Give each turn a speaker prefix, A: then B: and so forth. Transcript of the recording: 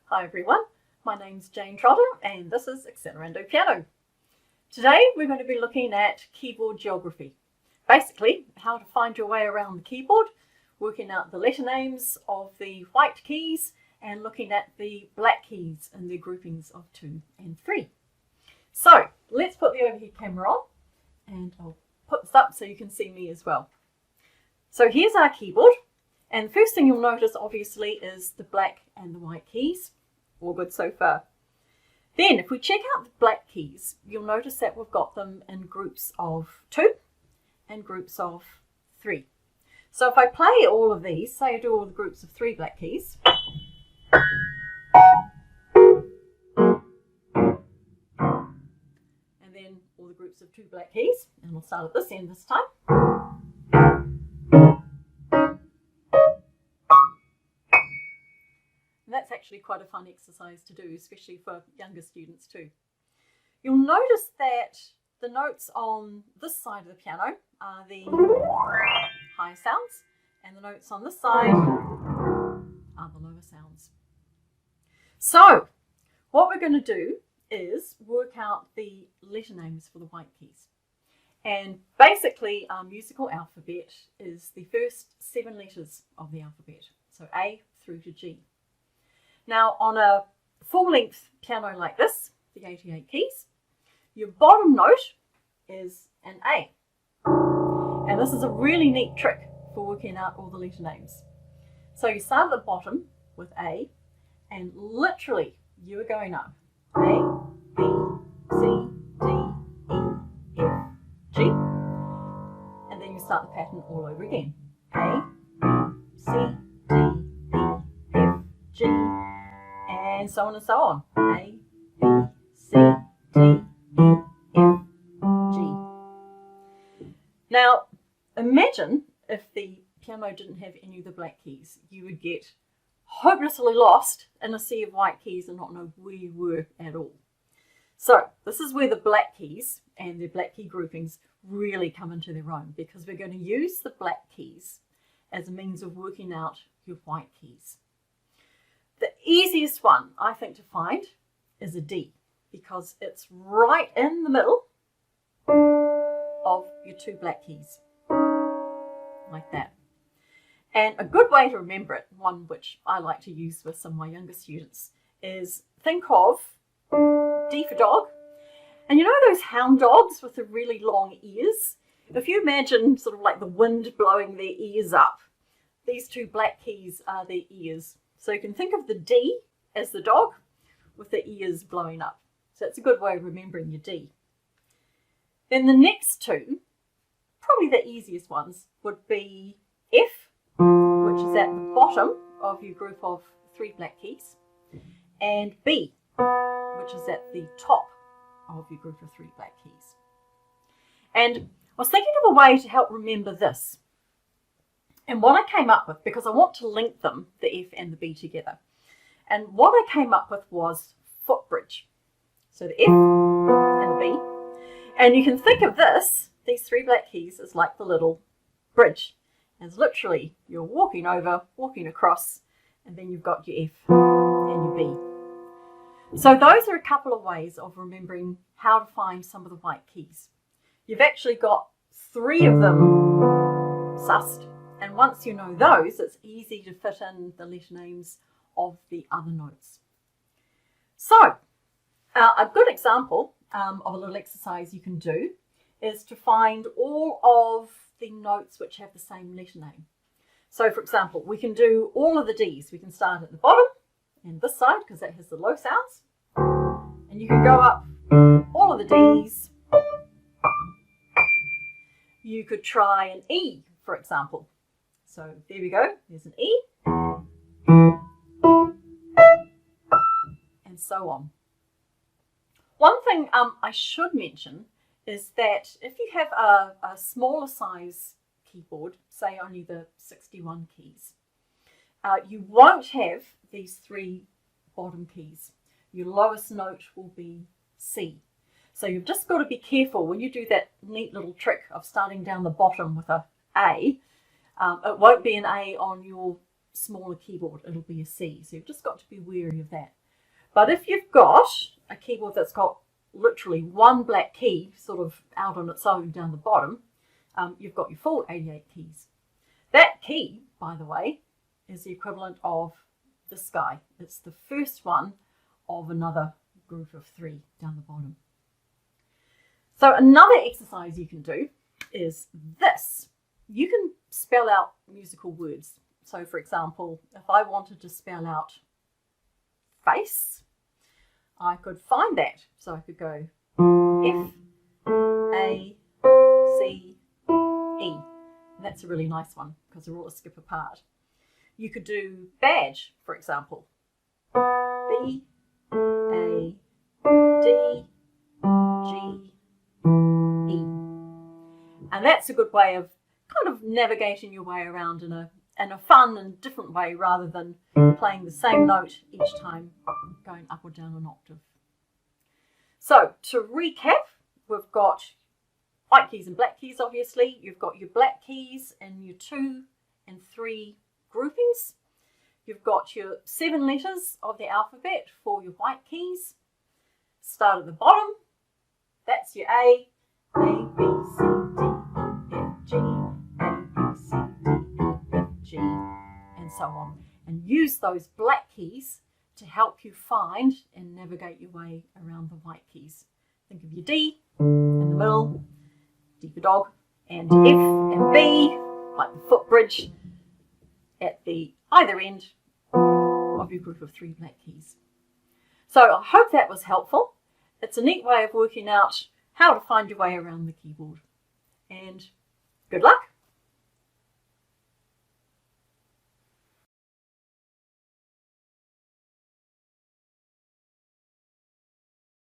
A: Hi everyone, my name's Jane Trotter and this is Accelerando Piano. Today we're going to be looking at keyboard geography. Basically, how to find your way around the keyboard, working out the letter names of the white keys and looking at the black keys and their groupings of 2 and 3. So let's put the overhead camera on and I'll put this up so you can see me as well. So here's our keyboard, and the first thing you'll notice obviously is the black and the white keys. All good so far. Then if we check out the black keys, you'll notice that we've got them in groups of 2 and groups of 3. So if I play all of these, say I do all the groups of 3 black keys, and then all the groups of 2 black keys, and we'll start at this end this time. And that's actually quite a fun exercise to do, especially for younger students too. You'll notice that the notes on this side of the piano are the high sounds, and the notes on this side are the lower sounds. So what we're going to do is work out the letter names for the white keys. And basically our musical alphabet is the first 7 letters of the alphabet, so A through to G. Now on a full-length piano like this, the 88 keys, your bottom note is an A. And this is a really neat trick for working out all the letter names. So you start at the bottom with A, and literally you are going up. A, B, C, D, E, F, G. And then you start the pattern all over again. A, B, C, D, E, F, G. And so on and so on. A, B, C, D, E, F, G. Now, imagine if the piano didn't have any of the black keys. You would get hopelessly lost in a sea of white keys and not know where you were at all. So this is where the black keys and their black key groupings really come into their own, because we're going to use the black keys as a means of working out your white keys. The easiest one, I think, to find is a D, because it's right in the middle of your 2 black keys, like that. And a good way to remember it, one which I like to use with some of my younger students, is think of D for dog. And you know those hound dogs with the really long ears? If you imagine sort of like the wind blowing their ears up, these 2 black keys are their ears. So you can think of the D as the dog with the ears blowing up. So that's a good way of remembering your D. Then the next 2, probably the easiest ones, would be F, which is at the bottom of your group of 3 black keys, and B, which is at the top of your group of 3 black keys. And I was thinking of a way to help remember this. And what I came up with, because I want to link them, the F and the B together, and what I came up with was footbridge. So the F and the B. And you can think of this, these 3 black keys, as like the little bridge. As literally you're walking over, walking across, and then you've got your F and your B. So those are a couple of ways of remembering how to find some of the white keys. You've actually got 3 of them sussed. And once you know those, it's easy to fit in the letter names of the other notes. So, a good example of a little exercise you can do is to find all of the notes which have the same letter name. So, for example, we can do all of the Ds. We can start at the bottom and this side because that has the low sounds. And you can go up all of the Ds. You could try an E, for example. So there we go, there's an E, and so on. One thing I should mention is that if you have a smaller size keyboard, say only the 61 keys, you won't have these 3 bottom keys. Your lowest note will be C. So you've just got to be careful when you do that neat little trick of starting down the bottom with a A. It won't be an A on your smaller keyboard, it'll be a C. So you've just got to be wary of that. But if you've got a keyboard that's got literally one black key sort of out on its own down the bottom, you've got your full 88 keys. That key, by the way, is the equivalent of this guy. It's the first one of another group of 3 down the bottom. So another exercise you can do is this. You can spell out musical words. So for example, if I wanted to spell out face, I could find that. So I could go F, A, C, E. And that's a really nice one because they're all a skip apart. You could do badge, for example. B, A, D, G, E. And that's a good way of kind of navigating your way around in a fun and different way rather than playing the same note each time going up or down an octave. So to recap, we've got white keys and black keys, obviously. You've got your black keys in your 2 and 3 groupings. You've got your 7 letters of the alphabet for your white keys. Start at the bottom. That's your A, B, C, D, E, F, G, A, B, C, D, E, F, G, and so on. And use those black keys to help you find and navigate your way around the white keys. Think of your D in the middle, D for dog, and F and B, like the footbridge, at the either end of your group of 3 black keys. So I hope that was helpful. It's a neat way of working out how to find your way around the keyboard. And good luck!